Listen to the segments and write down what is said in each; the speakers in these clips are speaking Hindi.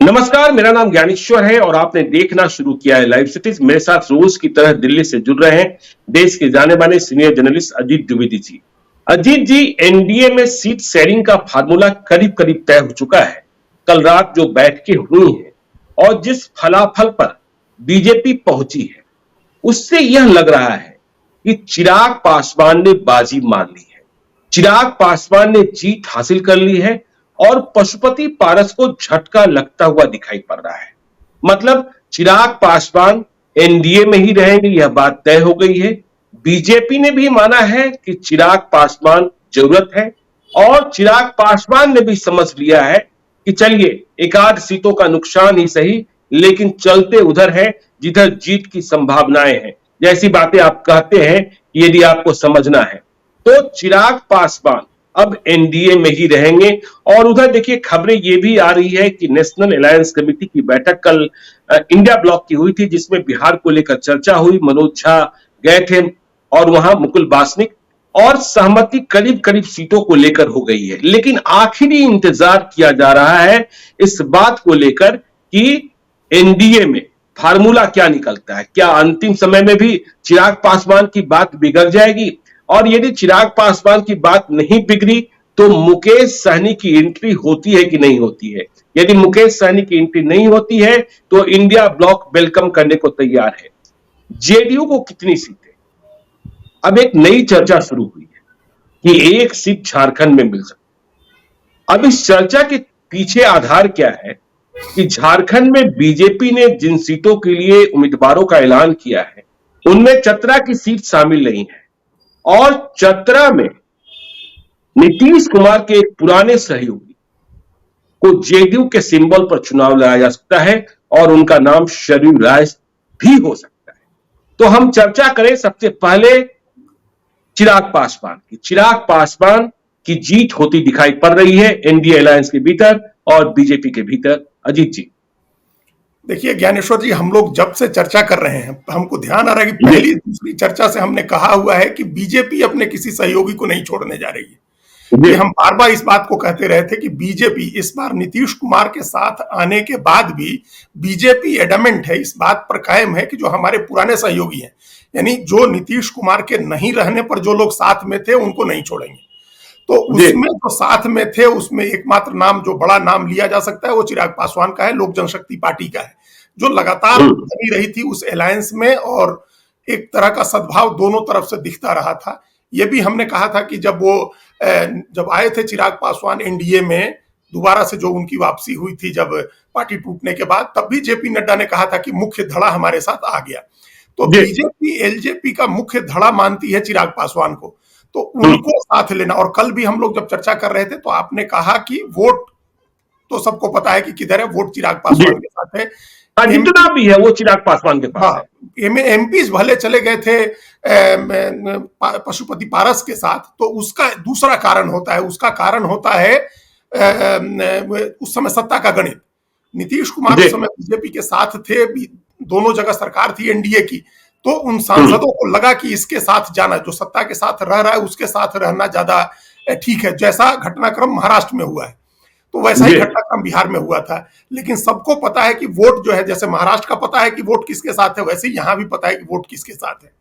नमस्कार, मेरा नाम ज्ञानेश्वर है और आपने देखना शुरू किया है लाइव सिटीज। मेरे साथ रोज की तरह दिल्ली से जुड़ रहे हैं देश के जाने माने सीनियर जर्नलिस्ट अजीत द्विवेदी जी। अजीत जी, एनडीए में सीट शेयरिंग का फार्मूला करीब करीब तय हो चुका है। कल रात जो बैठकें हुई हैं और जिस फलाफल पर बीजेपी पहुंची है, उससे यह लग रहा है कि चिराग पासवान ने बाजी मान ली है। चिराग पासवान ने जीत हासिल कर ली है और पशुपति पारस को झटका लगता हुआ दिखाई पड़ रहा है। मतलब चिराग पासवान एनडीए में ही रहेंगे, यह बात तय हो गई है। बीजेपी ने भी माना है कि चिराग पासवान जरूरत है और चिराग पासवान ने भी समझ लिया है कि चलिए एक आध सीटों का नुकसान ही सही, लेकिन चलते उधर है जिधर जीत की संभावनाएं हैं। जैसी बातें आप कहते हैं, यदि आपको समझना है तो चिराग पासवान अब एनडीए में ही रहेंगे। और उधर देखिए, खबरें ये भी आ रही है कि नेशनल अलायंस कमेटी की बैठक कल इंडिया ब्लॉक की हुई थी, जिसमें बिहार को लेकर चर्चा हुई। मनोज झा गए थे और वहां मुकुल वासनिक, और सहमति करीब करीब सीटों को लेकर हो गई है। लेकिन आखिरी इंतजार किया जा रहा है इस बात को लेकर कि एनडीए में फार्मूला क्या निकलता है। क्या अंतिम समय में भी चिराग पासवान की बात बिगड़ जाएगी? और यदि चिराग पासवान की बात नहीं बिगड़ी तो मुकेश सहनी की एंट्री होती है कि नहीं होती है? यदि मुकेश सहनी की एंट्री नहीं होती है तो इंडिया ब्लॉक वेलकम करने को तैयार है। जेडीयू को कितनी सीटें? अब एक नई चर्चा शुरू हुई है कि एक सीट झारखंड में मिल सकती। अब इस चर्चा के पीछे आधार क्या है कि झारखंड में बीजेपी ने जिन सीटों के लिए उम्मीदवारों का ऐलान किया है, उनमें चतरा की सीट शामिल नहीं है। और चतरा में नीतीश कुमार के एक पुराने सहयोगी को जेडीयू के सिंबल पर चुनाव लड़ा जा सकता है और उनका नाम सरयू राय भी हो सकता है। तो हम चर्चा करें सबसे पहले चिराग पासवान की। चिराग पासवान की जीत होती दिखाई पड़ रही है एनडीए अलायंस के भीतर और बीजेपी के भीतर। अजीत जी, देखिए ज्ञानेश्वर जी, हम लोग जब से चर्चा कर रहे हैं हमको ध्यान आ रहा है कि पहली दूसरी चर्चा से हमने कहा हुआ है कि बीजेपी अपने किसी सहयोगी को नहीं छोड़ने जा रही है। ये हम बार बार इस बात को कहते रहे थे कि बीजेपी इस बार नीतीश कुमार के साथ आने के बाद भी बीजेपी एडमेंट है, इस बात पर कायम है कि जो हमारे पुराने सहयोगी हैं, यानी जो नीतीश कुमार के नहीं रहने पर जो लोग साथ में थे उनको नहीं छोड़ेंगे। तो उसमें जो साथ में थे उसमें एकमात्र नाम जो बड़ा नाम लिया जा सकता है वो चिराग पासवान का है, लोक जनशक्ति पार्टी का है, जो लगातार बनी रही थी उस अलायंस में और एक तरह का सद्भाव दोनों तरफ से दिखता रहा था। ये भी हमने कहा था कि जब आए थे चिराग पासवान एनडीए में दोबारा से, जो उनकी वापसी हुई थी जब पार्टी टूटने के बाद, तब भी जेपी नड्डा ने कहा था कि मुख्य धड़ा हमारे साथ आ गया। तो बीजेपी एलजेपी का मुख्य धड़ा मानती है चिराग पासवान को, तो उनको साथ लेना। और कल भी हम लोग जब चर्चा कर रहे थे तो आपने कहा कि वोट तो सबको पता है कि किधर है, वोट चिराग पासवान के साथ है, जितना भी है वो चिराग पासवान के पास है। एमपी भले चले गए थे पशुपति पारस के साथ, तो उसका दूसरा कारण होता है, उसका कारण होता है उस समय सत्ता का गणित। नीतीश कुमार उस समय बीजेपी के साथ थे, दोनों जगह सरकार थी एनडीए की, तो उन सांसदों को लगा कि इसके साथ जाना, जो सत्ता के साथ रह रहा है उसके साथ रहना ज्यादा ठीक है। जैसा घटनाक्रम महाराष्ट्र में हुआ है तो वैसा ही घटनाक्रम बिहार में हुआ था। लेकिन सबको पता है कि वोट जो है, जैसे महाराष्ट्र का पता है कि वोट किसके साथ है, वैसे ही यहां भी पता है कि वोट किसके साथ है।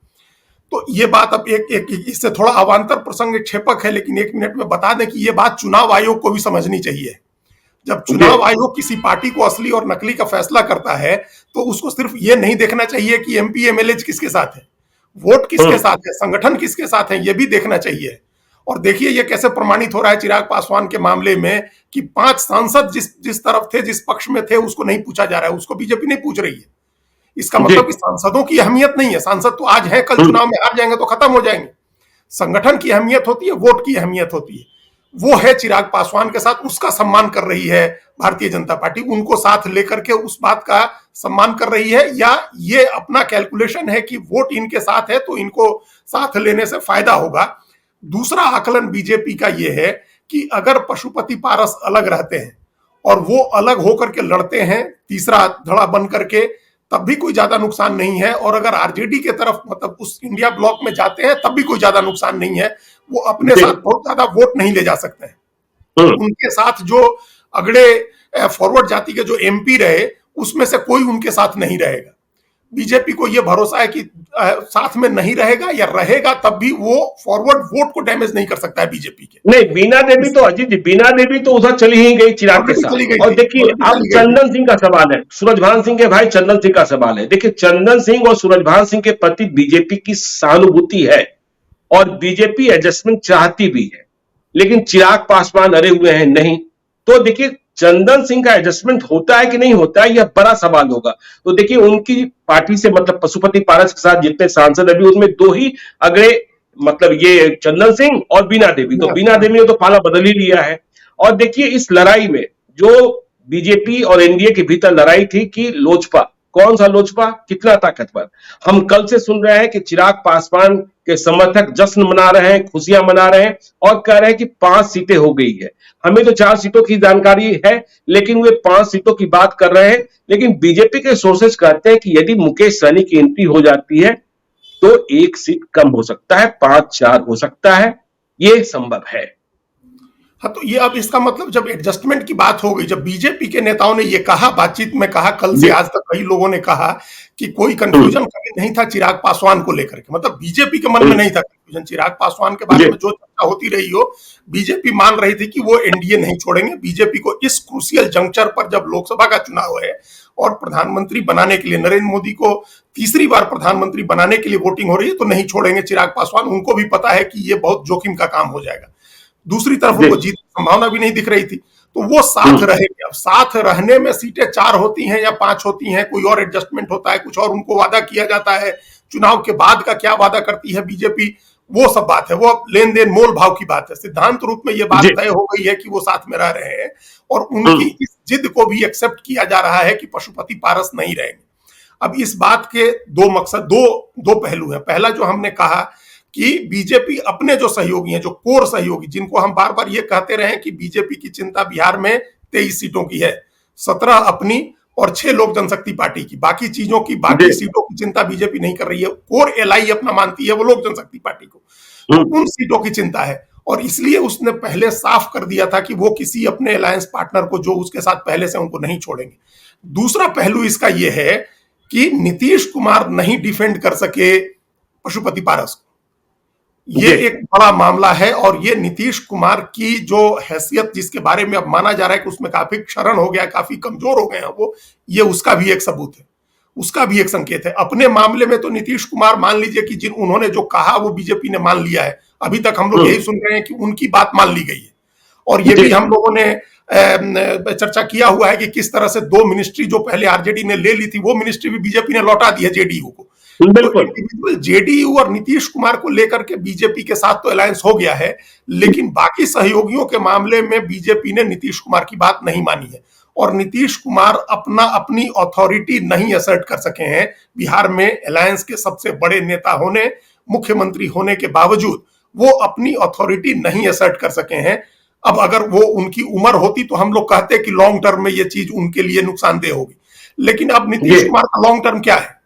तो ये बात अब एक इससे थोड़ा अवान्तर प्रसंग क्षेपक है, लेकिन एक मिनट में बता दें कि ये बात चुनाव आयोग को भी समझनी चाहिए। जब चुनाव आयोग किसी पार्टी को असली और नकली का फैसला करता है तो उसको सिर्फ ये नहीं देखना चाहिए कि एमपी एमएलए किसके साथ है, वोट किसके साथ है, संगठन किसके साथ है, ये भी देखना चाहिए। और देखिए ये कैसे प्रमाणित हो रहा है चिराग पासवान के मामले में कि 5 सांसद जिस तरफ थे, जिस पक्ष में थे, उसको नहीं पूछा जा रहा है, उसको बीजेपी नहीं पूछ रही है। इसका मतलब कि सांसदों की अहमियत नहीं है, सांसद तो आज है, कल चुनाव में हार जाएंगे तो खत्म हो जाएंगे। संगठन की अहमियत होती है, वोट की अहमियत होती है। वो है चिराग पासवान के साथ, उसका सम्मान कर रही है भारतीय जनता पार्टी, उनको साथ लेकर के उस बात का सम्मान कर रही है, या ये अपना कैलकुलेशन है कि वोट इनके साथ है तो इनको साथ लेने से फायदा होगा। दूसरा आकलन बीजेपी का यह है कि अगर पशुपति पारस अलग रहते हैं और वो अलग होकर के लड़ते हैं तीसरा धड़ा बन करके, तब भी कोई ज्यादा नुकसान नहीं है। और अगर आरजेडी के तरफ, मतलब उस इंडिया ब्लॉक में जाते हैं, तब भी कोई ज्यादा नुकसान नहीं है। वो अपने साथ बहुत ज्यादा वोट नहीं ले जा सकते हैं। उनके साथ जो अगड़े फॉरवर्ड जाति के जो एमपी रहे उसमें से कोई उनके साथ नहीं रहेगा। बीजेपी को यह भरोसा है कि साथ में नहीं रहेगा, या रहेगा तब भी वो फॉरवर्ड वोट को डैमेज नहीं कर सकता है बीजेपी के। नहीं, बीना देवी तो अजीत जी, बीना देवी तो उधर चली ही गई चिराग के साथ। और देखिए अब चंदन सिंह का सवाल है, सूरजभान सिंह के भाई चंदन सिंह का सवाल है। देखिए चंदन सिंह और सूरजभान सिंह के प्रति बीजेपी की सहानुभूति है और बीजेपी एडजस्टमेंट चाहती भी है, लेकिन चिराग पासवान अड़े हुए हैं नहीं। तो देखिए चंदन सिंह का एडजस्टमेंट होता है कि नहीं होता है, यह बड़ा सवाल होगा। तो देखिए उनकी पार्टी से मतलब पशुपति पारस के साथ जितने सांसद अभी उसमें दो ही अगले, मतलब ये चंदन सिंह और बीना देवी। तो बीना देवी ने तो पाला बदल ही लिया है। और देखिए इस लड़ाई में जो बीजेपी और एनडीए के भीतर लड़ाई थी कि लोजपा, कौन सा लोजपा कितना ताकतवर। हम कल से सुन रहे हैं कि चिराग पासवान के समर्थक जश्न मना रहे हैं, खुशियां मना रहे हैं और कह रहे हैं कि 5 सीटें हो गई है। हमें तो 4 सीटों की जानकारी है, लेकिन वे 5 सीटों की बात कर रहे हैं। लेकिन बीजेपी के सोर्सेज कहते हैं कि यदि मुकेश सहनी की एंट्री हो जाती है तो 1 सीट कम हो सकता है, 5-4 हो सकता है, यह संभव है। हाँ, तो ये अब इसका मतलब जब एडजस्टमेंट की बात हो गई, जब बीजेपी के नेताओं ने ये कहा, बातचीत में कहा, कल से आज तक कई लोगों ने कहा कि कोई कंफ्यूजन कभी नहीं था चिराग पासवान को लेकर के, मतलब बीजेपी के मन में नहीं था कंफ्यूजन। चिराग पासवान के बारे में जो चर्चा होती रही हो, बीजेपी मान रही थी कि वो एनडीए नहीं छोड़ेंगे। बीजेपी को इस क्रूशियल जंक्चर पर, जब लोकसभा का चुनाव है और प्रधानमंत्री बनाने के लिए, नरेंद्र मोदी को तीसरी बार प्रधानमंत्री बनाने के लिए वोटिंग हो रही है, तो नहीं छोड़ेंगे चिराग पासवान। उनको भी पता है कि ये बहुत जोखिम का काम हो जाएगा। दूसरी तरफ उनको जीत की संभावना भी नहीं दिख रही थी, तो वो साथ रहेंगे। अब साथ रहने में सीटें 4 होती हैं या 5 होती हैं, कोई और एडजस्टमेंट होता है, कुछ और उनको वादा किया जाता है। चुनाव के बाद का क्या वादा करती है बीजेपी, वो सब बात है, वो लेन देन मोल भाव की बात है। सिद्धांत रूप में ये बात तय हो गई है कि वो साथ में रह रहे हैं और उनकी इस जिद को भी एक्सेप्ट किया जा रहा है कि पशुपति पारस नहीं रहेंगे। अब इस बात के 2 मकसद, दो पहलू हैं। पहला जो हमने कहा कि बीजेपी अपने जो सहयोगी हैं, जो कोर सहयोगी, जिनको हम बार बार ये कहते रहे कि बीजेपी की चिंता बिहार में 23 सीटों की है, 17 अपनी और 6 लोक जनशक्ति पार्टी की। बाकी चीजों की, बाकी सीटों की चिंता बीजेपी नहीं कर रही है। कोर एलआई अपना मानती है वो लोक जनशक्ति पार्टी को, तो उन सीटों की चिंता है। और इसलिए उसने पहले साफ कर दिया था कि वो किसी अपने अलायंस पार्टनर को, जो उसके साथ पहले से, उनको नहीं छोड़ेंगे। दूसरा पहलू इसका यह है कि नीतीश कुमार नहीं डिफेंड कर सके पशुपति पारस को। ये एक बड़ा मामला है और ये नीतीश कुमार की जो हैसियत, जिसके बारे में अब माना जा रहा है कि उसमें काफी क्षरण हो गया, काफी कमजोर हो गए हैं वो, ये उसका भी एक सबूत है, उसका भी एक संकेत है। अपने मामले में तो नीतीश कुमार, मान लीजिए कि जिन उन्होंने जो कहा वो बीजेपी ने मान लिया है। अभी तक हम लोग यही सुन रहे हैं कि उनकी बात मान ली गई है। और ये भी हम लोगों ने चर्चा किया हुआ है कि किस तरह से 2 मिनिस्ट्री जो पहले आरजेडी ने ले ली थी, वो मिनिस्ट्री भी बीजेपी ने लौटा दी है जेडीयू को। तो जेडीयू और नीतीश कुमार को लेकर के बीजेपी के साथ तो अलायंस हो गया है, लेकिन बाकी सहयोगियों के मामले में बीजेपी ने नीतीश कुमार की बात नहीं मानी है। और नीतीश कुमार अपनी अथॉरिटी नहीं असर्ट कर सके हैं बिहार में। अलायंस के सबसे बड़े नेता होने, मुख्यमंत्री होने के बावजूद वो अपनी अथॉरिटी नहीं असर्ट कर सके हैं। अब अगर वो उनकी उम्र होती तो हम लोग कहते कि लॉन्ग टर्म में ये चीज उनके लिए नुकसानदेह होगी, लेकिन अब नीतीश कुमार का लॉन्ग टर्म क्या है?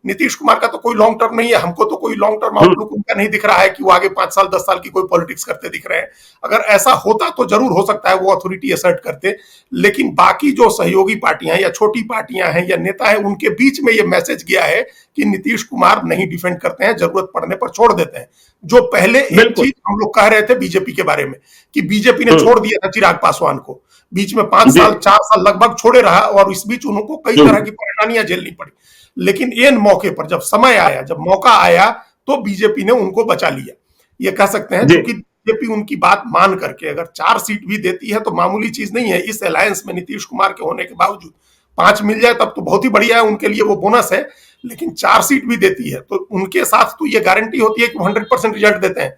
नीतीश कुमार का तो कोई लॉन्ग टर्म नहीं है। हमको तो कोई लॉन्ग टर्म आउटलुक उनका नहीं दिख रहा है कि वो आगे 5 साल 10 साल की कोई पॉलिटिक्स करते दिख रहे हैं। अगर ऐसा होता तो जरूर हो सकता है वो अथॉरिटी असर्ट करते, लेकिन बाकी जो सहयोगी पार्टियां या छोटी पार्टियां हैं या नेता हैं, उनके बीच में ये मैसेज गया है कि नीतीश कुमार नहीं डिफेंड करते हैं, जरूरत पड़ने पर छोड़ देते हैं। जो पहले एक चीज हम लोग कह रहे थे बीजेपी के बारे में कि बीजेपी ने छोड़ दिया था चिराग पासवान को, बीच में 5 साल 4 साल लगभग छोड़े रहा और इस बीच उनको कई तरह की परेशानियां झेलनी पड़ी। लेकिन इन मौके पर जब समय आया, जब मौका आया, तो बीजेपी ने उनको बचा लिया, ये कह सकते हैं। क्योंकि बीजेपी उनकी बात मान करके अगर 4 सीट भी देती है तो मामूली चीज नहीं है। इस अलायंस में नीतीश कुमार के होने के बावजूद 5 मिल जाए तब तो बहुत ही बढ़िया है उनके लिए, वो बोनस है। लेकिन 4 सीट भी देती है तो उनके साथ तो ये गारंटी होती है कि 100% रिजल्ट देते हैं,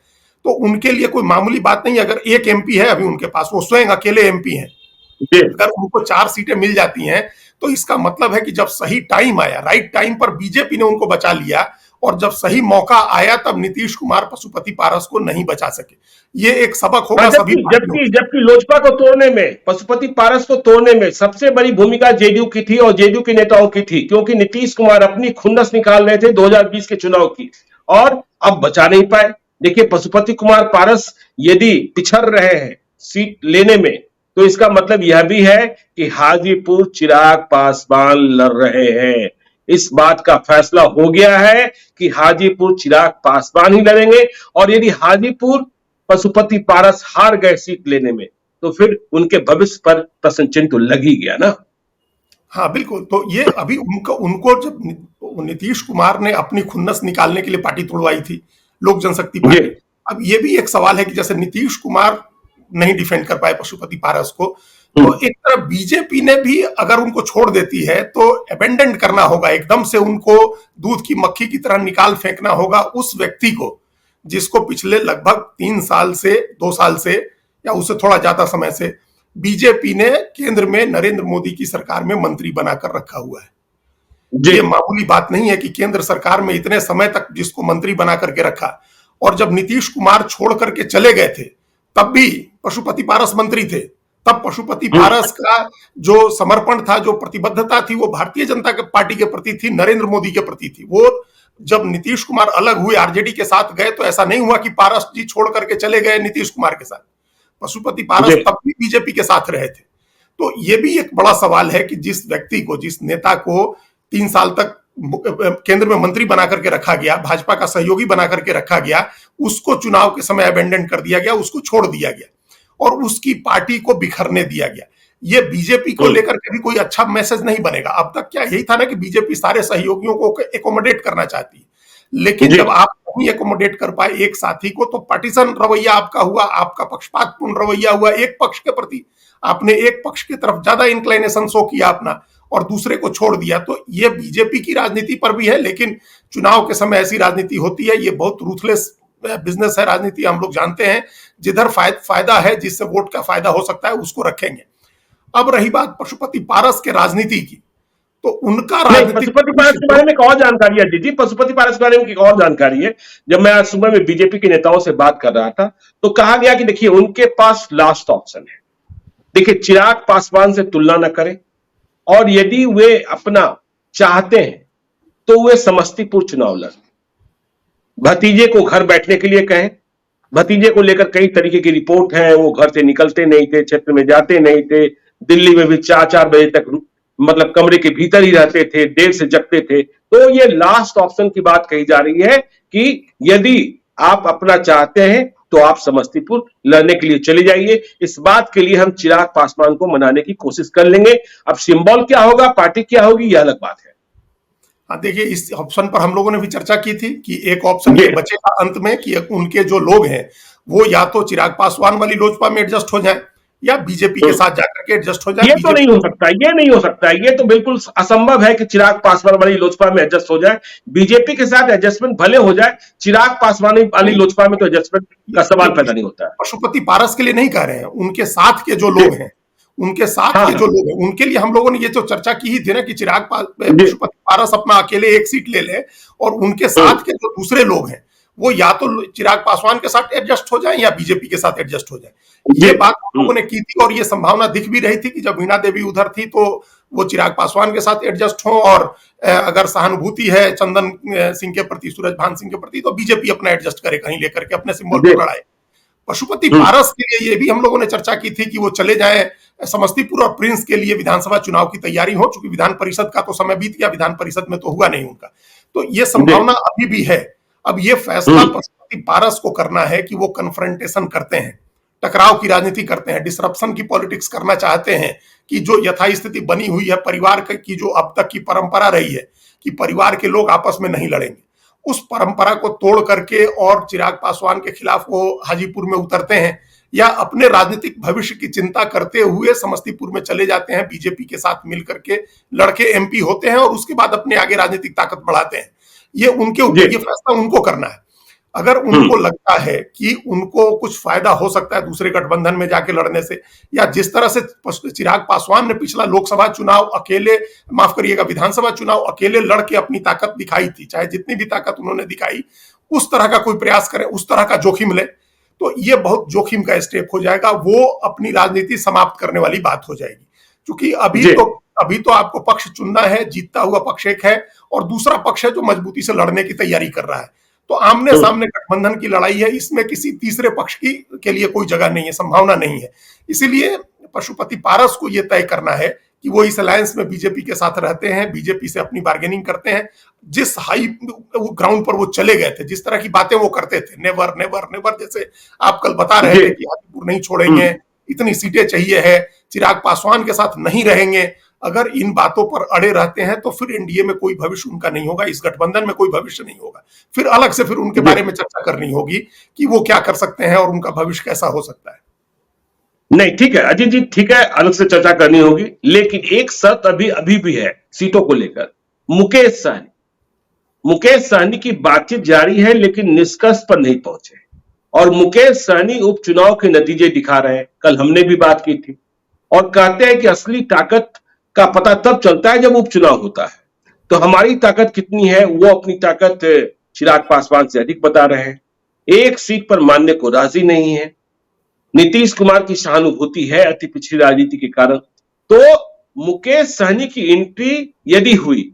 तो उनके लिए कोई मामूली बात नहीं है। अगर एक एमपी है अभी उनके पास, वो स्वयं अकेले एमपी हैं, अगर उनको 4 सीटें मिल जाती हैं तो इसका मतलब है कि जब सही टाइम आया, राइट टाइम पर बीजेपी ने उनको बचा लिया, और जब सही मौका आया तब नीतीश कुमार पशुपति पारस को नहीं बचा सके। ये एक सबक होगा सभी। जबकि लोजपा को तोड़ने में, पशुपति पारस को तोड़ने में सबसे बड़ी भूमिका जेडीयू की थी और जेडीयू के नेताओं की थी, क्योंकि नीतीश कुमार अपनी खुंदस निकाल रहे थे 2020 के चुनाव की और अब बचा नहीं पाए। देखिए पशुपति कुमार पारस यदि पिछड़ रहे हैं सीट लेने में, तो इसका मतलब यह भी है कि हाजीपुर चिराग पासवान लड़ रहे हैं। इस बात का फैसला हो गया है कि हाजीपुर चिराग पासवान ही लड़ेंगे, और यदि हाजीपुर पशुपति पारस हार गए सीट लेने में, तो फिर उनके भविष्य पर प्रश्न चिन्ह तो लग ही गया ना। हाँ बिल्कुल। तो ये अभी उनको उनको जब नीतीश कुमार ने अपनी खुन्नस निकालने के लिए पार्टी तोड़वाई थी, लोक जनशक्ति पार्टी, अब ये भी एक सवाल है कि जैसे नीतीश कुमार नहीं डिफेंड कर पाए पशुपति पारस को, तो एक तरफ बीजेपी ने भी अगर उनको छोड़ देती है तो अबेंडन करना होगा, एकदम से उनको दूध की मक्खी की तरह निकाल फेंकना होगा उस व्यक्ति को जिसको पिछले लगभग 3 साल से 2 साल से या उससे थोड़ा ज्यादा समय से बीजेपी ने केंद्र में नरेंद्र मोदी की सरकार में मंत्री बनाकर रखा हुआ है। ये मामूली बात नहीं है कि केंद्र सरकार में इतने समय तक जिसको मंत्री बना करके रखा, और जब नीतीश कुमार छोड़ करके चले गए थे तब भी पशुपति पारस मंत्री थे। तब पशुपति पारस का जो समर्पण था, जो प्रतिबद्धता थी, वो भारतीय जनता पार्टी के प्रति थी, नरेंद्र मोदी के प्रति थी। वो जब नीतीश कुमार अलग हुए, आरजेडी के साथ गए, तो ऐसा नहीं हुआ कि पारस जी छोड़ करके चले गए नीतीश कुमार के साथ। पशुपति पारस तब भी बीजेपी के साथ रहे थे। तो ये भी एक बड़ा सवाल है कि जिस व्यक्ति को, जिस नेता को 3 साल तक केंद्र में मंत्री बना करके रखा गया, भाजपा का सहयोगी बना करके रखा गया, उसको चुनाव के समय अबेंडन कर दिया गया, उसको छोड़ दिया गया और उसकी पार्टी को बिखरने दिया गया। ये बीजेपी को लेकर के भी कोई अच्छा मैसेज नहीं बनेगा। अब तक क्या यही था ना कि बीजेपी सारे सहयोगियों को एकोमोडेट करना चाहती है, लेकिन जब आप नहीं एकोमोडेट कर पाए एक साथी को, तो पार्टीशन रवैया आपका हुआ, आपका पक्षपातपूर्ण रवैया हुआ एक पक्ष के प्रति। आपने एक पक्ष की तरफ ज्यादा इंक्लाइनेशन शो किया अपना और दूसरे को छोड़ दिया। तो ये बीजेपी की राजनीति पर भी है, लेकिन चुनाव के समय ऐसी राजनीति होती है। ये बहुत रूथलेस बिजनेस है राजनीति, हम लोग जानते हैं। जिधर फायदा है, जिससे वोट का फायदा हो सकता है, उसको रखेंगे। अब रही बात पशुपति पारस के राजनीति की, तो उनका पशुपति पारस के बारे में एक और जानकारी है जी, पशुपति पारस के बारे में एक और जानकारी है। जब मैं आज सुबह में बीजेपी के नेताओं से बात कर रहा था, तो कहा गया कि देखिए उनके पास लास्ट ऑप्शन है। देखिए, चिराग पासवान से तुलना न करें, और यदि वे अपना चाहते हैं तो वे समस्तीपुर चुनाव लड़ें। भतीजे को घर बैठने के लिए कहें। भतीजे को लेकर कई तरीके की रिपोर्ट है, वो घर से निकलते नहीं थे, क्षेत्र में जाते नहीं थे, दिल्ली में भी 4-4 बजे तक मतलब कमरे के भीतर ही रहते थे, देर से जगते थे। तो ये लास्ट ऑप्शन की बात कही जा रही है कि यदि आप अपना चाहते हैं तो आप समस्तीपुर लड़ने के लिए चले जाइए। इस बात के लिए हम चिराग पासवान को मनाने की कोशिश कर लेंगे। अब सिंबल क्या होगा, पार्टी क्या होगी, यह अलग बात है। हाँ देखिए, इस ऑप्शन पर हम लोगों ने भी चर्चा की थी कि एक ऑप्शन ये बचेगा अंत में कि उनके जो लोग हैं वो या तो चिराग पासवान वाली लोजपा में एडजस्ट हो जाए या बीजेपी के साथ जाकर के एडजस्ट हो जाए। ये तो नहीं हो सकता, ये नहीं हो सकता, ये तो बिल्कुल असंभव है कि चिराग पासवान वाली लोजपा में एडजस्ट हो जाए। बीजेपी के साथ एडजस्टमेंट भले हो जाए, चिराग पासवान वाली लोजपा में तो एडजस्टमेंट का सवाल पैदा नहीं होता है। पशुपति पारस के लिए नहीं कह रहे हैं, उनके साथ के जो लोग हैं, उनके साथ के जो लोग हैं, उनके लिए हम लोगों ने ये तो चर्चा की ही थी ना कि पशुपति पारस अपना अकेले एक सीट ले ले और उनके साथ के जो दूसरे लोग हैं वो या तो चिराग पासवान के साथ एडजस्ट हो जाए या बीजेपी के साथ एडजस्ट हो जाए। ये बात हम लोगों ने की थी और ये संभावना दिख भी रही थी कि जब वीणा देवी उधर थी तो वो चिराग पासवान के साथ एडजस्ट हो, और अगर सहानुभूति है चंदन सिंह के प्रति, सूरजभान सिंह के प्रति, तो बीजेपी अपना एडजस्ट करे कहीं लेकर के अपने सिंबल को लड़ाए। पशुपति पारस के लिए ये भी हम लोगों ने चर्चा की थी कि वो चले जाए समस्तीपुर और प्रिंस के लिए विधानसभा चुनाव की तैयारी हो, चूंकि विधान परिषद का तो समय बीत गया, विधान परिषद में तो हुआ नहीं उनका, तो ये संभावना अभी भी है। अब ये फैसला पशुपति पारस को करना है कि वो कन्फ्रंटेशन करते हैं, टकराव की राजनीति करते हैं, डिसरप्शन की पॉलिटिक्स करना चाहते हैं कि जो यथास्थिति बनी हुई है परिवार की, जो अब तक की परंपरा रही है कि परिवार के लोग आपस में नहीं लड़ेंगे, उस परंपरा को तोड़ करके और चिराग पासवान के खिलाफ वो हाजीपुर में उतरते हैं, या अपने राजनीतिक भविष्य की चिंता करते हुए समस्तीपुर में चले जाते हैं, बीजेपी के साथ मिलकर के लड़के एमपी होते हैं और उसके बाद अपने आगे राजनीतिक ताकत बढ़ाते हैं। ये उनके ऊपर, ये फैसला उनको करना है। अगर उनको लगता है कि उनको कुछ फायदा हो सकता है दूसरे गठबंधन में जाके लड़ने से, या जिस तरह से चिराग पासवान ने पिछला लोकसभा चुनाव अकेले, माफ करिएगा विधानसभा चुनाव अकेले लड़के अपनी ताकत दिखाई थी, चाहे जितनी भी ताकत उन्होंने दिखाई, उस तरह का कोई प्रयास करें, उस तरह का जोखिम ले, तो ये बहुत जोखिम का स्टेप हो जाएगा। वो अपनी राजनीति समाप्त करने वाली बात हो जाएगी, क्योंकि अभी तो आपको पक्ष चुनना है, जीतता हुआ पक्ष एक है और दूसरा पक्ष है जो मजबूती से लड़ने की तैयारी कर रहा है। तो आमने सामने गठबंधन की लड़ाई है, इसमें किसी तीसरे पक्ष के लिए कोई जगह नहीं है, संभावना नहीं है। इसीलिए पशुपति पारस को यह तय करना है कि वो इस अलायंस में बीजेपी के साथ रहते हैं, बीजेपी से अपनी बार्गेनिंग करते हैं। जिस हाई ग्राउंड पर वो चले गए थे, जिस तरह की बातें वो करते थे, नेवर नेवर नेवर, जैसे आप कल बता रहे थे कि हाजीपुर नहीं छोड़ेंगे, इतनी सीटें चाहिए है, चिराग पासवान के साथ नहीं रहेंगे, अगर इन बातों पर अड़े रहते हैं तो फिर एनडीए में कोई भविष्य उनका नहीं होगा, इस गठबंधन में कोई भविष्य नहीं होगा। फिर अलग से फिर उनके बारे में चर्चा करनी होगी कि वो क्या कर सकते हैं और उनका भविष्य कैसा हो सकता है। नहीं, ठीक है अजीत जी, ठीक है, अलग से चर्चा करनी होगी, लेकिन एक शर्त अभी भी है सीटों को लेकर। मुकेश सहनी की बातचीत जारी है, लेकिन निष्कर्ष पर नहीं पहुंचे, और मुकेश सहनी उपचुनाव के नतीजे दिखा रहे हैं। कल हमने भी बात की थी, और कहते हैं कि असली ताकत का पता तब चलता है जब उपचुनाव होता है। तो हमारी ताकत कितनी है, वो अपनी ताकत चिराग पासवान से अधिक बता रहे हैं। एक सीट पर मानने को राजी नहीं है। नीतीश कुमार की सहानुभूति है अति पिछड़ी राजनीति के कारण। तो मुकेश सहनी की एंट्री यदि हुई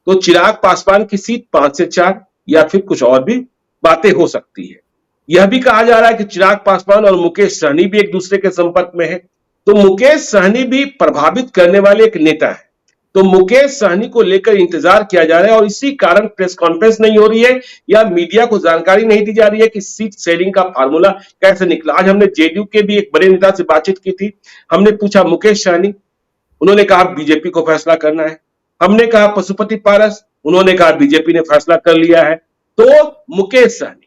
तो चिराग पासवान की सीट 5 से 4 या फिर कुछ और भी बातें हो सकती है। यह भी कहा जा रहा है कि चिराग पासवान और मुकेश सहनी भी एक दूसरे के संपर्क में है, तो मुकेश सहनी भी प्रभावित करने वाले एक नेता है। तो मुकेश सहनी को लेकर इंतजार किया जा रहा है, और इसी कारण प्रेस कॉन्फ्रेंस नहीं हो रही है या मीडिया को जानकारी नहीं दी जा रही है कि सीट शेयरिंग का फार्मूला कैसे निकला। आज हमने जेडीयू के भी एक बड़े नेता से बातचीत की थी। हमने पूछा मुकेश सहनी, उन्होंने कहा बीजेपी को फैसला करना है। हमने कहा पशुपति पारस, उन्होंने कहा बीजेपी ने फैसला कर लिया है। तो मुकेश सहनी,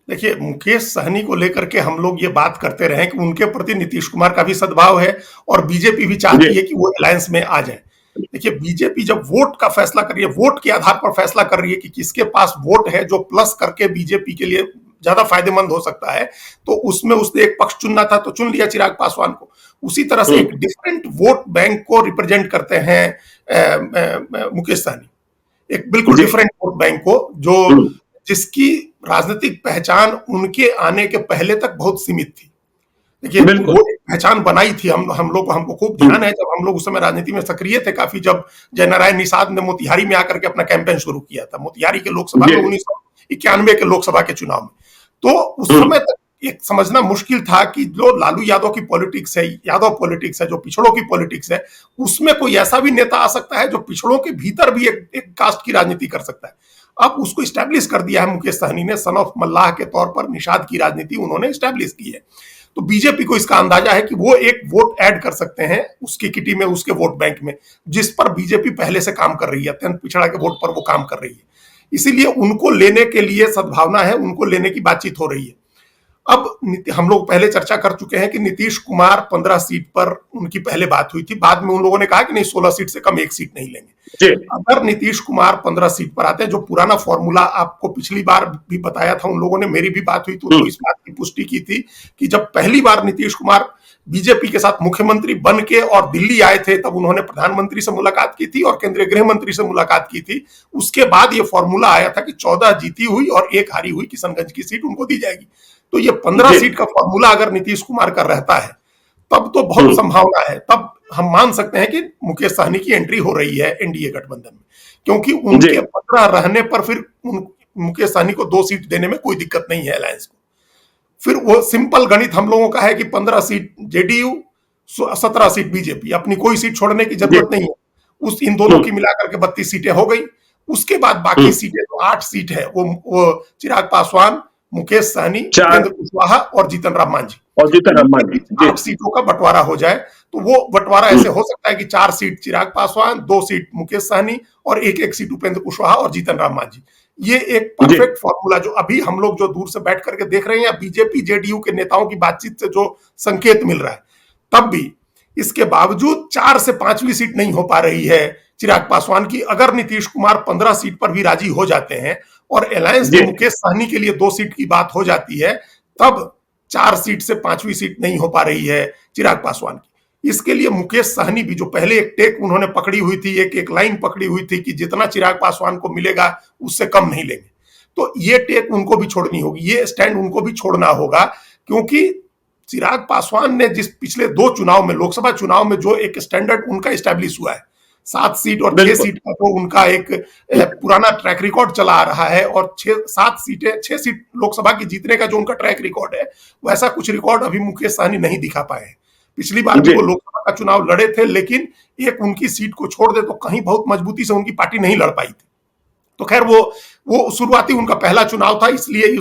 देखिए, मुकेश सहनी को लेकर के हम लोग ये बात करते रहे कि उनके प्रति नीतीश कुमार का भी सद्भाव है और बीजेपी भी चाहती है कि वो अलायंस में आ जाए। देखिए, बीजेपी जब वोट का फैसला कर रही है, वोट के आधार पर फैसला कर रही है कि किसके पास वोट है जो प्लस करके बीजेपी के लिए ज्यादा फायदेमंद हो सकता है, तो उसमें उसने एक पक्ष चुनना था तो चुन लिया चिराग पासवान को। उसी तरह से एक डिफरेंट वोट बैंक को रिप्रेजेंट करते हैं मुकेश सहनी, एक बिल्कुल डिफरेंट वोट बैंक को, जो जिसकी राजनीतिक पहचान उनके आने के पहले तक बहुत सीमित थी। देखिए, वो एक पहचान बनाई थी, हमको खूब ध्यान है जब हम लोग उस समय राजनीति में सक्रिय थे काफी, जब जयनारायण निषाद ने मोतिहारी में आकर के अपना कैंपेन शुरू किया था, मोतिहारी के लोकसभा में 1991 के लोकसभा के चुनाव में। तो उस समय तक एक समझना मुश्किल था कि जो लालू यादव की पॉलिटिक्स है, यादव पॉलिटिक्स है, जो पिछड़ों की पॉलिटिक्स है, उसमें कोई ऐसा भी नेता आ सकता है जो पिछड़ों के भीतर भी एक कास्ट की राजनीति कर सकता है। अब उसको स्टैब्लिश कर दिया है मुकेश सहनी ने, सन ऑफ मल्लाह के तौर पर निषाद की राजनीति उन्होंने स्टैब्लिश की है। तो बीजेपी को इसका अंदाजा है कि वो एक वोट ऐड कर सकते हैं उसकी किटी में, उसके वोट बैंक में, जिस पर बीजेपी पहले से काम कर रही है, अत्यंत पिछड़ा के वोट पर वो काम कर रही है। इसीलिए उनको लेने के लिए सद्भावना है, उनको लेने की बातचीत हो रही है। अब हम लोग पहले चर्चा कर चुके हैं कि नीतीश कुमार 15 सीट पर उनकी पहले बात हुई थी, बाद में उन लोगों ने कहा कि नहीं, 16 सीट से कम एक सीट नहीं लेंगे। अगर नीतीश कुमार 15 सीट पर आते हैं, जो पुराना फॉर्मूला आपको पिछली बार भी बताया था उन लोगों ने, मेरी भी बात हुई तो इस बात की पुष्टि की थी कि जब पहली बार नीतीश कुमार बीजेपी के साथ मुख्यमंत्री बन के और दिल्ली आए थे, तब उन्होंने प्रधानमंत्री से मुलाकात की थी और केंद्रीय गृह मंत्री से मुलाकात की थी। उसके बाद ये फॉर्मूला आया था कि 14 जीती हुई और 1 हारी हुई किशनगंज की सीट उनको दी जाएगी। तो ये 15 सीट का फॉर्मूला अगर नीतीश कुमार का रहता है, तब तो बहुत संभावना है, तब हम मान सकते हैं कि मुकेश सहनी की एंट्री हो रही है एनडीए गठबंधन में, क्योंकि उनके 15 रहने पर फिर मुकेश सहनी को 2 सीट देने में कोई दिक्कत नहीं है अलायंस को। फिर वो सिंपल गणित हम लोगों का है कि 15 सीट जेडीयू, 17 सीट बीजेपी, अपनी कोई सीट छोड़ने की जरूरत नहीं है। इन दोनों की मिलाकर के 32 सीटें हो गई। उसके बाद बाकी सीटें, तो 8 सीट है, वो चिराग पासवान, मुकेश सहनी, उपेंद्र कुशवाहा और जीतन राम मांझी, 8 सीटों का बंटवारा हो जाए। तो वो बंटवारा ऐसे हो सकता है कि 4 सीट चिराग पासवान, 2 सीट मुकेश सहनी और 1-1 सीट उपेंद्र कुशवाहा और जीतन राम मांझी। ये एक परफेक्ट फॉर्मूला, जो अभी हम लोग जो दूर से बैठ करके देख रहे हैं, या बीजेपी जेडीयू के नेताओं की बातचीत से जो संकेत मिल रहा है, तब भी इसके बावजूद 4 से 5वीं सीट नहीं हो पा रही है चिराग पासवान की। अगर नीतीश कुमार 15 सीट पर भी राजी हो जाते हैं और अलायंस में मुकेश सहनी के लिए 2 सीट की बात हो जाती है, तब 4 सीट से 5वीं सीट नहीं हो पा रही है चिराग पासवान की। इसके लिए मुकेश सहनी भी, जो पहले एक टेक उन्होंने पकड़ी हुई थी, एक लाइन पकड़ी हुई थी कि जितना चिराग पासवान को मिलेगा उससे कम नहीं लेंगे, तो ये टेक उनको भी छोड़नी होगी, ये स्टैंड उनको भी छोड़ना होगा। क्योंकि चिराग पासवान ने जिस पिछले 2 चुनाव में, लोकसभा चुनाव में, जो एक स्टैंडर्ड उनका स्टैब्लिश हुआ है, 7 सीट और 6 सीट का तो उनका एक पुराना ट्रैक रिकॉर्ड चला आ रहा है, और 6 सीट लोकसभा की जीतने का जो उनका ट्रैक रिकॉर्ड है, वैसा कुछ रिकॉर्ड अभी मुकेश सहनी नहीं दिखा पाए हैं। पिछली बार भी जी वो लोकसभा का चुनाव लड़े थे, लेकिन एक उनकी सीट को छोड़ दे तो कहीं बहुत मजबूती से उनकी पार्टी नहीं लड़ पाई थी। तो खैर वो शुरुआती उनका पहला चुनाव था, इसलिए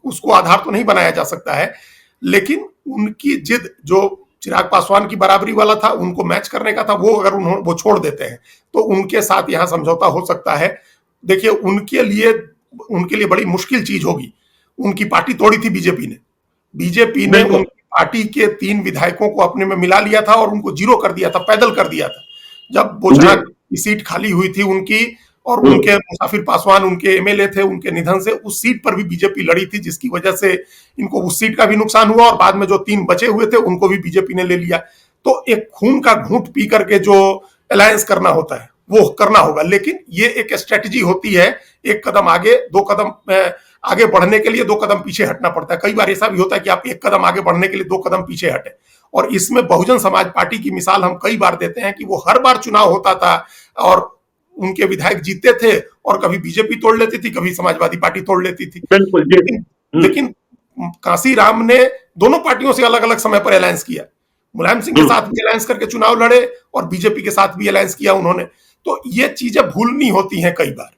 उसको आधार तो नहीं बनाया जा सकता है, लेकिन उनकी जिद जो चिराग पासवान की बराबरी वाला था, उनको मैच करने का था, वो अगर उन्होंने वो छोड़ देते हैं तो उनके साथ यहां समझौता हो सकता है। देखिए उनके लिए बड़ी मुश्किल चीज होगी। उनकी पार्टी तोड़ी थी बीजेपी ने बिल्कुल। उनकी पार्टी के 3 विधायकों को अपने में मिला लिया था और उनको जीरो कर दिया था, पैदल कर दिया था। जब जी। बोचहा की सीट खाली हुई थी उनकी, और उनके मुसाफिर पासवान उनके एमएलए थे, उनके निधन से उस सीट पर भी बीजेपी लड़ी थी, जिसकी वजह से इनको उस सीट का भी नुकसान हुआ और बाद में जो 3 बचे हुए थे उनको भी बीजेपी ने ले लिया। तो एक खून का घूंट पी करके जो अलायंस करना होता है वो करना होगा, लेकिन ये एक स्ट्रेटजी होती है, एक कदम आगे 2 कदम आगे बढ़ने के लिए 2 कदम पीछे हटना पड़ता है। कई बार ऐसा भी होता है कि आप 1 कदम आगे बढ़ने के लिए 2 कदम पीछे हटे, और इसमें बहुजन समाज पार्टी की मिसाल हम कई बार देते हैं कि वो हर बार चुनाव होता था और उनके विधायक जीतते थे, और कभी बीजेपी तोड़ लेती थी, कभी समाजवादी पार्टी तोड़ लेती थी। बिल्कुल जी। लेकिन कांसीराम ने दोनों पार्टियों से अलग अलग समय पर अलायंस किया। मुलायम सिंह के साथ भी अलायंस करके चुनाव लड़े और बीजेपी के साथ भी अलायंस किया उन्होंने। तो ये चीजें भूलनी होती हैं कई बार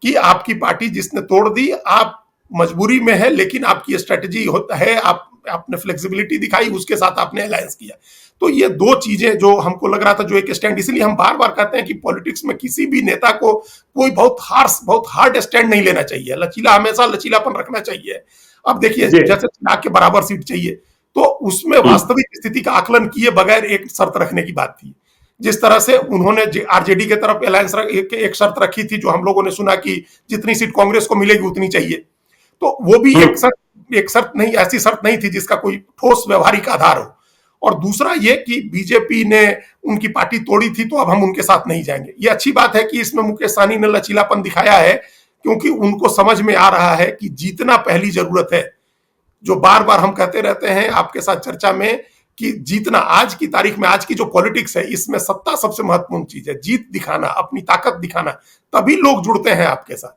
कि आपकी पार्टी जिसने तोड़ दी, आप मजबूरी में है, लेकिन आपकी स्ट्रेटजी होता है, आपने फ्लेक्सिबिलिटी दिखाई, उसके साथ आपने अलायंस किया। तो ये 2 चीजें जो हमको लग रहा था, जो एक स्टैंड, इसलिए हम बार बार कहते हैं कि पॉलिटिक्स में किसी भी नेता को कोई बहुत हार्ड स्टैंड नहीं लेना चाहिए, हमेशा लचीलापन रखना चाहिए। अब देखिए, जैसे चिराग के बराबर सीट चाहिए, तो उसमें वास्तविक स्थिति का आकलन किए बगैर एक शर्त रखने की बात थी। जिस तरह से उन्होंने आरजेडी के तरफ अलायंस एक शर्त रखी थी, जो हम लोगों ने सुना कि जितनी सीट कांग्रेस को मिलेगी उतनी चाहिए, तो वो भी एक शर्त नहीं, ऐसी शर्त नहीं थी जिसका कोई ठोस व्यवहारिक आधार हो। और दूसरा ये कि बीजेपी ने उनकी पार्टी तोड़ी थी, तो अब हम उनके साथ नहीं जाएंगे। ये अच्छी बात है कि इसमें मुकेश सहनी ने लचीलापन दिखाया है, क्योंकि उनको समझ में आ रहा है कि जीतना पहली जरूरत है। जो बार बार हम कहते रहते हैं आपके साथ चर्चा में कि जीतना, आज की तारीख में, आज की जो पॉलिटिक्स है, इसमें सत्ता सबसे महत्वपूर्ण चीज है। जीत दिखाना, अपनी ताकत दिखाना, तभी लोग जुड़ते हैं आपके साथ।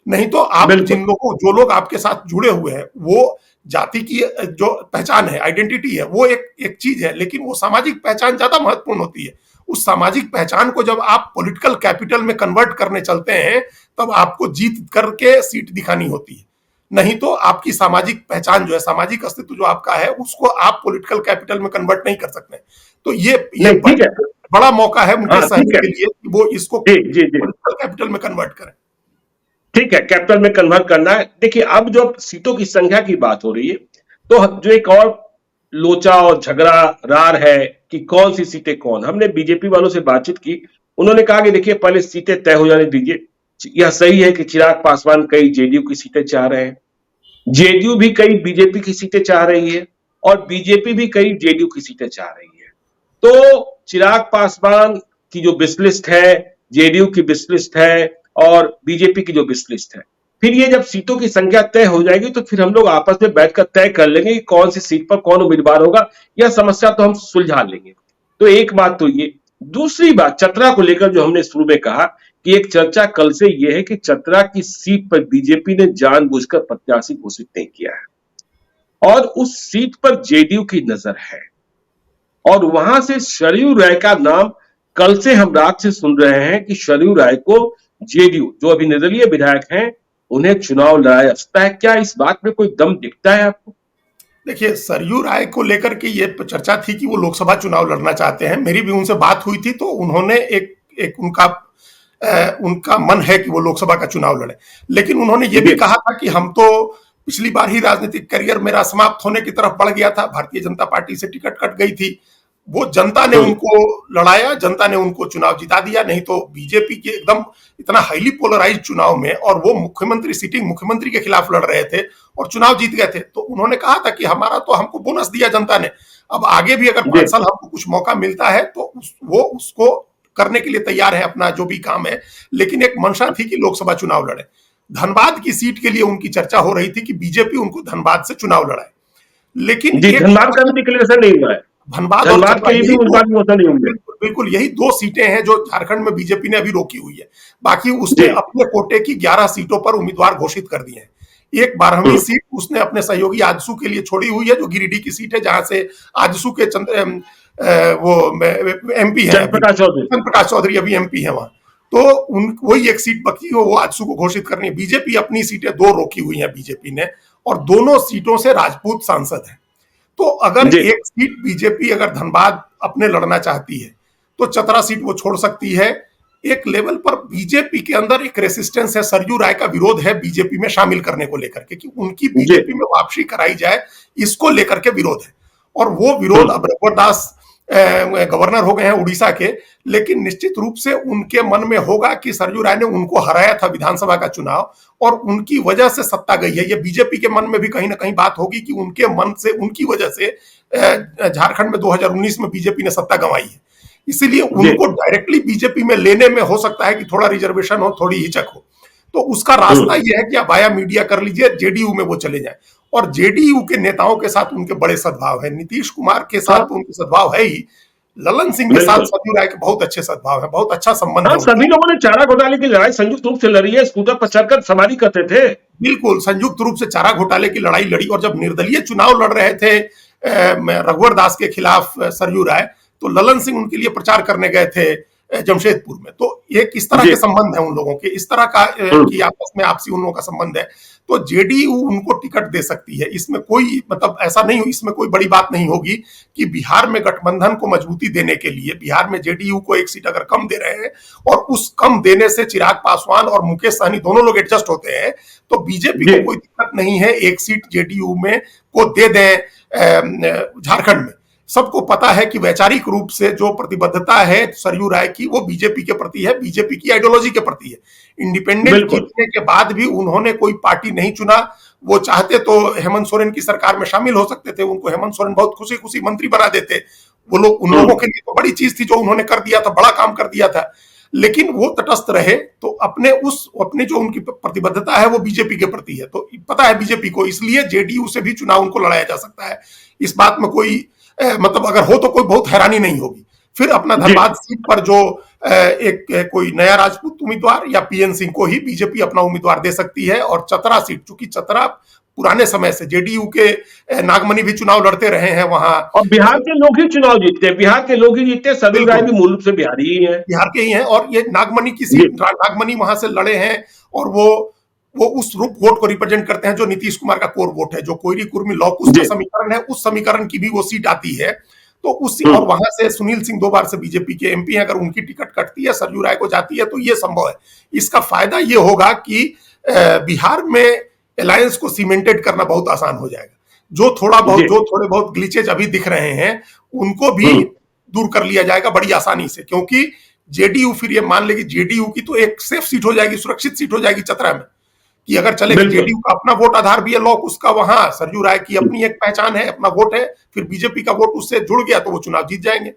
नहीं तो आप जो लोग आपके साथ जुड़े हुए हैं, वो जाति की जो पहचान है, आइडेंटिटी है, वो एक चीज है, लेकिन वो सामाजिक पहचान ज्यादा महत्वपूर्ण होती है। उस सामाजिक पहचान को जब आप पॉलिटिकल कैपिटल में कन्वर्ट करने चलते हैं, तब आपको जीत करके सीट दिखानी होती है। नहीं तो आपकी सामाजिक पहचान जो है, सामाजिक अस्तित्व जो आपका है, उसको आप पॉलिटिकल कैपिटल में कन्वर्ट नहीं कर सकते। तो ये बड़ा मौका है मुकेश सहनी के लिए कि वो इसको पॉलिटिकल कैपिटल में कन्वर्ट करें। ठीक है, कैपिटल में कन्वर्ट करना है। देखिए, अब जो सीटों की संख्या की बात हो रही है, तो जो एक और लोचा और झगड़ा रार है कि कौन सी सीटें कौन, हमने बीजेपी वालों से बातचीत की, उन्होंने कहा कि देखिए पहले सीटें तय हो जाने दीजिए। यह सही है कि चिराग पासवान कई जेडीयू की सीटें चाह रहे हैं, जेडीयू भी कई बीजेपी की सीटें चाह रही है, और बीजेपी भी कई जेडीयू की सीटें चाह रही है। तो चिराग पासवान की जो विश लिस्ट है, जेडीयू की विश लिस्ट है, और बीजेपी की जो विश लिस्ट है, फिर ये जब सीटों की संख्या तय हो जाएगी, तो फिर हम लोग आपस में बैठकर तय कर लेंगे कि कौन सी सीट पर कौन उम्मीदवार होगा। यह समस्या तो हम सुलझा लेंगे। तो एक बात तो ये। दूसरी बात, चतरा को लेकर जो हमने शुरू में कहा कि एक चर्चा कल से यह है कि चतरा की सीट पर बीजेपी ने जानबूझकर प्रत्याशी घोषित नहीं किया है, और उस सीट पर जेडीयू की नजर है, और वहां से सरयू राय का नाम कल से हम रात से सुन रहे हैं कि सरयू राय को जेडीयू, जो अभी निर्दलीय विधायक हैं, उन्हें चुनाव लड़ाया सकता है। क्या इस बात में कोई दम दिखता है आपको? देखिए, सरयू राय को लेकर के ये चर्चा थी कि वो लोकसभा चुनाव लड़ना चाहते हैं। मेरी भी उनसे बात हुई थी, तो उन्होंने एक उनका मन है कि वो लोकसभा का चुनाव लड़े, लेकिन उन्होंने ये भी कहा था कि हम तो पिछली बार ही राजनीतिक करियर मेरा समाप्त होने की तरफ बढ़ गया था, भारतीय जनता पार्टी से टिकट कट गई थी, वो जनता ने उनको लड़ाया, जनता ने उनको चुनाव जिता दिया। नहीं तो बीजेपी के एकदम इतना हाईली पोलराइज्ड चुनाव में, और वो सिटिंग मुख्यमंत्री के खिलाफ लड़ रहे थे और चुनाव जीत गए थे, तो उन्होंने कहा था कि हमको बोनस दिया जनता ने, अब आगे भी अगर 5 साल हमको कुछ मौका मिलता है तो वो उसको करने के लिए तैयार है, अपना जो भी काम है। लेकिन एक मंशा थी कि लोकसभा चुनाव लड़े। धनबाद की सीट के लिए उनकी चर्चा हो रही थी कि बीजेपी उनको धनबाद से चुनाव लड़ाए, लेकिन धनबाद का भी डिक्लेरेशन नहीं हुआ है। धनबाद और चतरा, बिल्कुल यही 2 सीटें हैं जो झारखंड में बीजेपी ने अभी रोकी हुई है। बाकी उसने अपने कोटे की 11 सीटों पर उम्मीदवार घोषित कर दिए हैं। एक 12वीं सीट उसने अपने सहयोगी आजसू के लिए छोड़ी हुई है, जो गिरिडीह की सीट है, जहां से आजसू के वो एमपी है, चंद्र प्रकाश चौधरी अभी एमपी है वहां। तो उन वही एक सीट बची है, वो आजसू को घोषित करनी है। बीजेपी अपनी सीटें 2 रोकी हुई है बीजेपी ने, और दोनों सीटों से राजपूत सांसद हैं। तो अगर एक सीट बीजेपी अगर धनबाद अपने लड़ना चाहती है तो चतरा सीट वो छोड़ सकती है। एक लेवल पर बीजेपी के अंदर एक रेसिस्टेंस है, सरयू राय का विरोध है बीजेपी में शामिल करने को लेकर के, कि उनकी बीजेपी में वापसी कराई जाए, इसको लेकर के विरोध है। और वो विरोध अब रघुवर दास गवर्नर हो गए हैं उड़ीसा के, लेकिन निश्चित रूप से उनके मन में होगा कि सरयू राय ने उनको हराया था विधानसभा का चुनाव और उनकी वजह से सत्ता गई है। ये बीजेपी के मन में भी कहीं ना कहीं बात होगी कि उनके मन से, उनकी वजह से झारखंड में 2019 में बीजेपी ने सत्ता गंवाई है। इसीलिए उनको डायरेक्टली बीजेपी में लेने में हो सकता है कि थोड़ा रिजर्वेशन हो, थोड़ी हिचक हो। तो उसका रास्ता यह है कि आप वाया मीडिया कर लीजिए, जेडीयू में वो चले जाए। और जेडीयू के नेताओं के साथ उनके बड़े सद्भाव है, नीतीश कुमार के साथ उनके सद्भाव है ही, ललन सिंह के साथ सरयू राय के बहुत अच्छे सद्भाव है, बहुत अच्छा संबंध है। सभी लोगों ने चारा घोटाले की लड़ाई संयुक्त रूप से लड़ी है, स्कूटर पर चढ़कर सवारी करते थे। बिल्कुल संयुक्त रूप से चारा घोटाले की लड़ाई लड़ी। और जब निर्दलीय चुनाव लड़ रहे थे रघुवर दास के खिलाफ सरयू राय, तो ललन सिंह उनके लिए प्रचार करने गए थे जमशेदपुर में। तो एक इस तरह के संबंध है उन लोगों के, इस तरह का कि आपस में आपसी उन लोगों का संबंध है। तो जेडीयू उनको टिकट दे सकती है, इसमें कोई मतलब ऐसा नहीं, इसमें कोई बड़ी बात नहीं होगी कि बिहार में गठबंधन को मजबूती देने के लिए बिहार में जेडीयू को एक सीट अगर कम दे रहे हैं और उस कम देने से चिराग पासवान और मुकेश सहनी दोनों लोग एडजस्ट होते हैं, तो बीजेपी को कोई दिक्कत नहीं है एक सीट जेडीयू में को दे दें झारखंड में। सबको पता है कि वैचारिक रूप से जो प्रतिबद्धता है सरयू राय की, वो बीजेपी के प्रति है, बीजेपी की आइडियोलॉजी के प्रति है। इंडिपेंडेंट जीतने के बाद भी उन्होंने कोई पार्टी नहीं चुना। वो चाहते तो हेमंत सोरेन की सरकार में शामिल हो सकते थे, उनको हेमंत सोरेन बहुत खुशी खुशी मंत्री बना देते। वो लोग, उन लोगों के लिए तो बड़ी चीज थी जो उन्होंने कर दिया था, बड़ा काम कर दिया था। लेकिन वो तटस्थ रहे, तो अपने जो उनकी प्रतिबद्धता है वो बीजेपी के प्रति है, तो पता है बीजेपी को, इसलिए जेडीयू से भी चुनाव उनको लड़ाया जा सकता है। इस बात में कोई मतलब अगर हो तो कोई बहुत हैरानी नहीं होगी। फिर अपना धनबाद सीट पर जो कोई नया राजपूत उम्मीदवार या पीएन सिंह को ही बीजेपी अपना उम्मीदवार दे सकती है। और चतरा सीट, चूंकि चतरा पुराने समय से जेडीयू के नागमणि भी चुनाव लड़ते रहे हैं वहां, और बिहार के लोग ही चुनाव जीतते हैं, बिहार के लोग ही जीतते हैं। सरयू राय भी मूल रूप से बिहारी ही है, बिहार के ही हैं। और ये नागमणि की सीट, नागमणि वहां से लड़े हैं, और वो उस वोट को रिप्रेजेंट करते हैं जो नीतीश कुमार का कोर वोट है, जो कोयरी कुर्मी लॉकुश का समीकरण है, उस समीकरण की भी वो सीट आती है। तो उस और वहां से सुनील सिंह 2 बार से बीजेपी के एमपी हैं, अगर उनकी टिकट कटती है, सरयू राय को जाती है, तो ये संभव है। इसका फायदा ये होगा कि बिहार में अलायंस को सीमेंटेड करना बहुत आसान हो जाएगा। जो थोड़े बहुत ग्लिचेज अभी दिख रहे हैं उनको भी दूर कर लिया जाएगा बड़ी आसानी से, क्योंकि जेडीयू, फिर ये मान लेगी जेडीयू की तो एक सेफ सीट हो जाएगी, सुरक्षित सीट हो जाएगी चतरा में, कि अगर चले जेडीयू का अपना वोट आधार भी है, लोक उसका, वहां सरयू राय की अपनी एक पहचान है, अपना वोट है, फिर बीजेपी का वोट उससे जुड़ गया तो वो चुनाव जीत जाएंगे।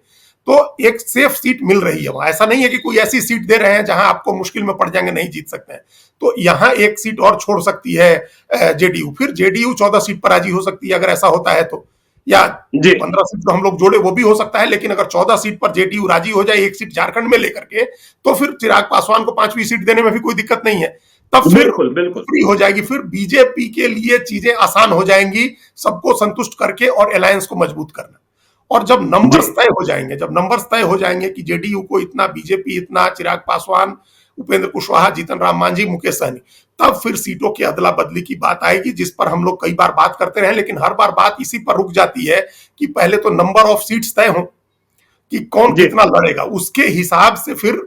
तो एक सेफ सीट मिल रही है वहां। ऐसा नहीं है कि कोई ऐसी सीट दे रहे हैं जहां आपको मुश्किल में पड़ जाएंगे, नहीं जीत सकते हैं। तो यहां एक सीट और छोड़ सकती है जेडीयू, फिर जेडीयू 14 सीट पर राजी हो सकती है अगर ऐसा होता है तो, या 15 सीट जो हम लोग जोड़े वो भी हो सकता है। लेकिन अगर 14 सीट पर जेडीयू राजी हो जाए, एक सीट झारखंड में लेकर के, तो फिर चिराग पासवान को 5वीं सीट देने में भी कोई दिक्कत नहीं है। तब फिर फ्री हो जाएगी, फिर बीजेपी के लिए चीजें आसान हो जाएंगी, सबको संतुष्ट करके और अलायंस को मजबूत करना। और जब नंबर्स तय हो जाएंगे कि जेडीयू को इतना, बीजेपी इतना, चिराग पासवान, उपेंद्र कुशवाहा, जीतन राम मांझी, मुकेश सहनी, तब फिर सीटों की अदला बदली की बात आएगी, जिस पर हम लोग कई बार बात करते रहे, लेकिन हर बार बात इसी पर रुक जाती है कि पहले तो नंबर ऑफ सीट्स तय हो कि कौन कितना लड़ेगा, उसके हिसाब से फिर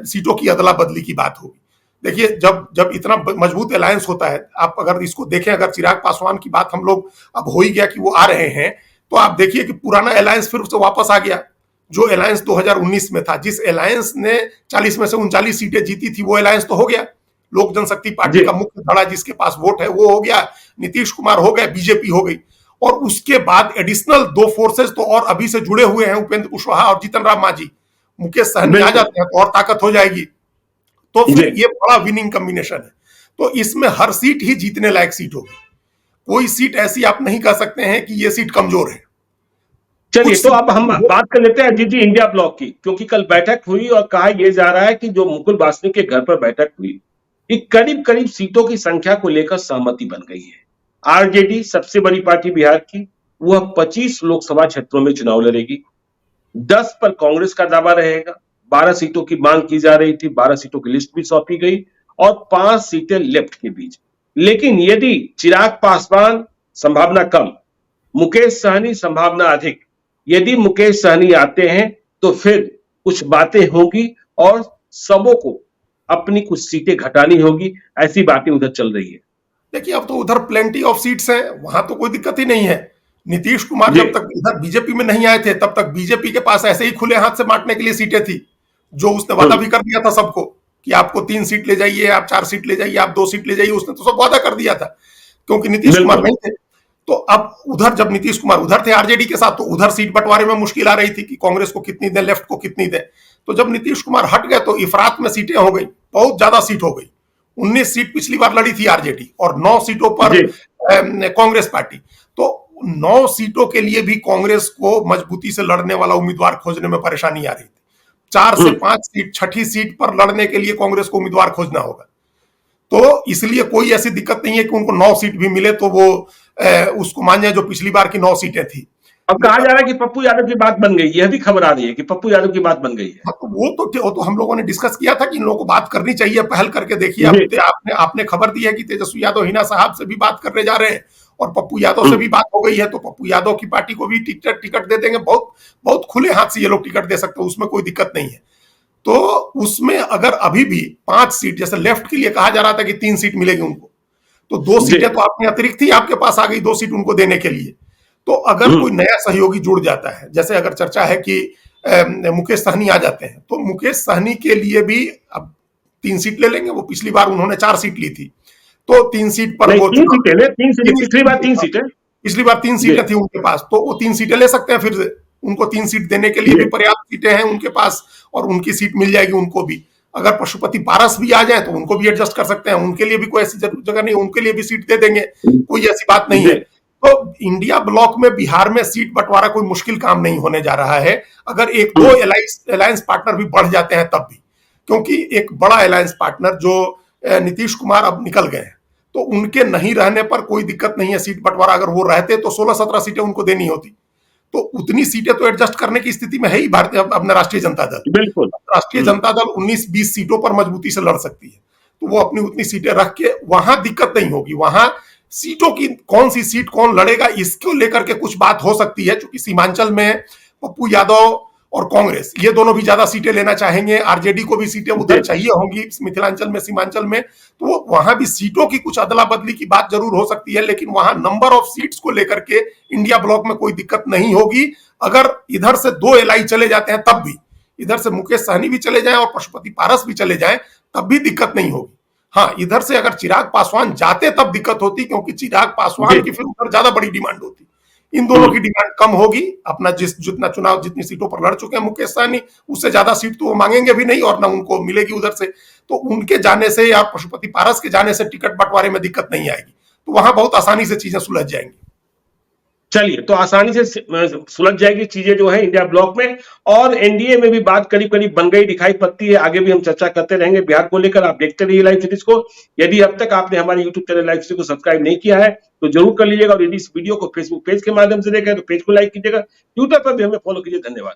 सीटों की अदला बदली की बात होगी। देखिए, जब इतना मजबूत अलायंस होता है, आप अगर इसको देखें, अगर चिराग पासवान की बात हम लोग, अब हो ही गया कि वो आ रहे हैं, तो आप देखिए कि पुराना अलायंस फिर से वापस आ गया, जो अलायंस 2019 में था। जिस अलायंस ने 40 में से 39 सीटें जीती थी, वो अलायंस तो हो गया। लोक जनशक्ति पार्टी का मुख्य धड़ा जिसके पास वोट है वो हो गया, नीतीश कुमार हो गए, बीजेपी हो गई। और उसके बाद एडिशनल 2 फोर्सेस तो और अभी से जुड़े हुए हैं, उपेंद्र कुशवाहा और जीतन राम मांझी, मुकेश सहनी आ जाते हैं तो और ताकत हो जाएगी। तो फिर ये बड़ा विनिंग कॉम्बिनेशन है। तो इसमें हर सीट ही जीतने लायक सीट होगी, कोई सीट ऐसी आप नहीं कह सकते हैं कि ये सीट कमजोर है। चलिए, तो अब हम बात कर लेते हैं अजीत जी इंडिया ब्लॉक की, क्योंकि कल बैठक हुई और कहा यह जा रहा है कि जो मुकुल वासनिक के घर पर बैठक हुई, कि करीब करीब सीटों की संख्या को लेकर सहमति बन गई है। आरजेडी सबसे बड़ी पार्टी बिहार की, वह 25 लोकसभा क्षेत्रों में चुनाव लड़ेगी। 10 पर कांग्रेस का दावा रहेगा। 12 सीटों की मांग की जा रही थी, 12 सीटों की लिस्ट भी सौंपी गई और 5 सीटें लेफ्ट के बीच। लेकिन यदि चिराग पासवान संभावना कम, मुकेश सहनी संभावना अधिक, यदि मुकेश सहनी आते हैं तो फिर कुछ बातें होंगी और सबों को अपनी कुछ सीटें घटानी होगी, ऐसी बातें उधर चल रही है। देखिए, अब तो उधर प्लेंटी ऑफ सीट्स हैं, वहां तो कोई दिक्कत ही नहीं है। नीतीश कुमार जब तक इधर बीजेपी में नहीं आए थे तब तक बीजेपी के पास ऐसे ही खुले हाथ से बांटने के लिए सीटें थी, जो उसने वादा भी कर दिया था सबको कि आपको 3 सीट ले जाइए, आप 4 सीट ले जाइए, आप 2 सीट ले जाइए। उसने तो सब वादा कर दिया था, क्योंकि नीतीश कुमार नहीं थे। तो अब उधर जब नीतीश कुमार उधर थे आरजेडी के साथ, तो उधर सीट बंटवारे में मुश्किल आ रही थी कि कांग्रेस को कितनी दें, लेफ्ट को कितनी दें। तो जब नीतीश कुमार हट गए तो इफरात में सीटें हो गई, बहुत ज्यादा सीट हो गई। 19 सीट पिछली बार लड़ी थी आरजेडी और 9 सीटों पर कांग्रेस पार्टी। तो 9 सीटों के लिए भी कांग्रेस को मजबूती से लड़ने वाला उम्मीदवार खोजने में परेशानी आ रही थी। 4 से 5 सीट, 6ठी सीट पर लड़ने के लिए कांग्रेस को उम्मीदवार खोजना होगा। तो इसलिए कोई ऐसी दिक्कत नहीं है कि उनको 9 सीट भी मिले तो वो उसको मान जाए जो पिछली बार की 9 सीटें थी। अब कहा जा रहा है कि पप्पू यादव की बात बन गई, यह भी खबर आ रही है कि पप्पू यादव की बात बन गई है। तो वो तो हम लोगों ने डिस्कस किया था कि इन लोगों को बात करनी चाहिए, पहल करके देखिए। आपने खबर दी है कि तेजस्वी यादव हिना साहब से भी बात करने जा रहे हैं और पप्पू यादव से भी बात हो गई है। तो पप्पू यादव की पार्टी को भी टिकट दे देंगे, बहुत बहुत खुले हाथ से ये लोग टिकट दे सकते हैं, उसमें कोई दिक्कत नहीं है। तो उसमें अगर अभी भी 5 सीट, जैसे लेफ्ट के लिए कहा जा रहा था कि 3 सीट मिलेगी उनको, तो 2 सीटें तो आपने अतिरिक्त ही आपके पास आ गई, 2 सीट उनको देने के लिए। तो अगर कोई नया सहयोगी जुड़ जाता है, जैसे अगर चर्चा है कि मुकेश सहनी आ जाते हैं, तो मुकेश सहनी के लिए भी अब 3 सीट ले लेंगे। वो पिछली बार उन्होंने 4 सीट ली थी, तो 3 सीट पर वो पिछली बार 3 सीटें थी उनके पास, तो वो 3 सीटें ले सकते हैं। फिर से उनको 3 सीट देने के लिए भी पर्याप्त सीटें हैं उनके पास और उनकी सीट मिल जाएगी उनको भी। अगर पशुपति पारस भी आ जाए तो उनको भी एडजस्ट कर सकते हैं, उनके लिए भी कोई ऐसी जगह नहीं, उनके लिए भी सीट दे देंगे, कोई ऐसी बात नहीं है। तो इंडिया ब्लॉक में बिहार में सीट बंटवारा कोई मुश्किल काम नहीं होने जा रहा है, अगर 1-2 अलायंस पार्टनर भी बढ़ जाते हैं तब भी, क्योंकि एक बड़ा अलायंस पार्टनर जो नीतीश कुमार अब निकल गए हैं, तो उनके नहीं रहने पर कोई दिक्कत नहीं है सीट बंटवारा। अगर वो रहते तो 16-17 सीटें उनको देनी होती, तो उतनी सीटें तो एडजस्ट करने की स्थिति में है ही भारतीय अपना राष्ट्रीय जनता दल। बिल्कुल, राष्ट्रीय जनता दल 19-20 सीटों पर मजबूती से लड़ सकती है, तो वो अपनी उतनी सीटें रख के वहां दिक्कत नहीं होगी। वहां सीटों की कौन सी सीट कौन लड़ेगा इसको लेकर के कुछ बात हो सकती है, क्योंकि सीमांचल में पप्पू यादव और कांग्रेस ये दोनों भी ज्यादा सीटें लेना चाहेंगे, आरजेडी को भी सीटें उधर चाहिए होंगी मिथिलांचल में, सीमांचल में, तो वहां भी सीटों की कुछ अदला बदली की बात जरूर हो सकती है। लेकिन वहां नंबर ऑफ सीट्स को लेकर के इंडिया ब्लॉक में कोई दिक्कत नहीं होगी। अगर इधर से 2 एलआई चले जाते हैं तब भी, इधर से मुकेश सहनी भी चले जाएं और पशुपति पारस भी चले जाएं, तब भी दिक्कत नहीं होगी। हाँ, इधर से अगर चिराग पासवान जाते तब दिक्कत होती, क्योंकि चिराग पासवान की फिर उधर ज्यादा बड़ी डिमांड होती। इन दोनों की डिमांड कम होगी। अपना जितना चुनाव जितनी सीटों पर लड़ चुके हैं मुकेश सहनी, उससे ज्यादा सीट तो वो मांगेंगे भी नहीं और ना उनको मिलेगी उधर से। तो उनके जाने से या पशुपति पारस के जाने से टिकट बंटवारे में दिक्कत नहीं आएगी, तो वहां बहुत आसानी से चीजें सुलझ जाएंगी। चलिए, तो आसानी से सुलझ जाएगी चीजें जो है इंडिया ब्लॉक में, और एनडीए में भी बात करीब करीब बन गई दिखाई पड़ती है। आगे भी हम चर्चा करते रहेंगे बिहार को लेकर। आप देखते रहिए लाइव सिटीज को। यदि अब तक आपने हमारे यूट्यूब चैनल लाइव सिटी को सब्सक्राइब नहीं किया है तो जरूर कर लीजिएगा, और यदि इस वीडियो को फेसबुक पेज के माध्यम से देखें तो पेज को लाइक कीजिएगा, ट्विटर पर भी हमें फॉलो कीजिए। धन्यवाद।